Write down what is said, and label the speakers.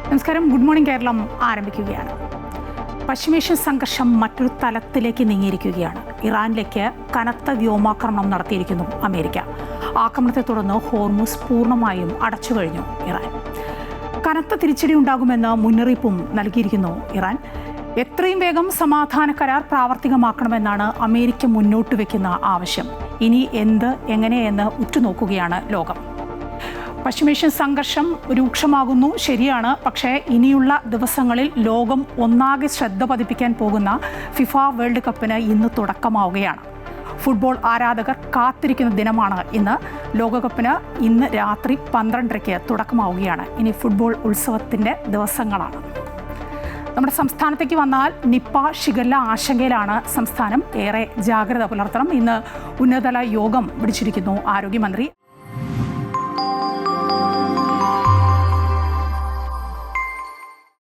Speaker 1: നമസ്കാരം. Good morning Keralam ആരംഭിക്കുകയാണ്. പശ്ചിമേഷ്യൻ സംഘർഷം മറ്റൊരു തലത്തിലേക്ക് നീങ്ങിയിരിക്കുകയാണ്. ഇറാനിലേക്ക് കനത്ത വ്യോമാക്രമണം നടത്തിയിരിക്കുന്നു അമേരിക്ക. ആക്രമണത്തെ തുടർന്ന് ഹോർമുസ് പൂർണ്ണമായും അടച്ചു കഴിഞ്ഞു ഇറാൻ. കനത്ത തിരിച്ചടി ഉണ്ടാകുമെന്ന് മുന്നറിയിപ്പും നൽകിയിരിക്കുന്നു ഇറാൻ. എത്രയും വേഗം സമാധാന കരാർ പ്രാവർത്തികമാക്കണമെന്നാണ് അമേരിക്ക മുന്നോട്ട് വയ്ക്കുന്ന ആവശ്യം. ഇനി എന്ത് എങ്ങനെയെന്ന് ഉറ്റുനോക്കുകയാണ് ലോകം. പശ്ചിമേഷ്യൻ സംഘർഷം രൂക്ഷമാകുന്നു, ശരിയാണ്. പക്ഷേ ഇനിയുള്ള ദിവസങ്ങളിൽ ലോകം ഒന്നാകെ ശ്രദ്ധ പതിപ്പിക്കാൻ പോകുന്ന ഫിഫ വേൾഡ് കപ്പിന് ഇന്ന് തുടക്കമാവുകയാണ്. ഫുട്ബോൾ ആരാധകർ കാത്തിരിക്കുന്ന ദിനമാണ് ഇന്ന്. ലോകകപ്പിന് ഇന്ന് രാത്രി 12:30 തുടക്കമാവുകയാണ്. ഇനി ഫുട്ബോൾ ഉത്സവത്തിൻ്റെ ദിവസങ്ങളാണ്. നമ്മുടെ സംസ്ഥാനത്തേക്ക് വന്നാൽ നിപ്പ, ഷിഗല്ല ആശങ്കയിലാണ് സംസ്ഥാനം. ഏറെ ജാഗ്രത പുലർത്തണം. ഇന്ന് ഉന്നതതല യോഗം വിളിച്ചിരിക്കുന്നു ആരോഗ്യമന്ത്രി.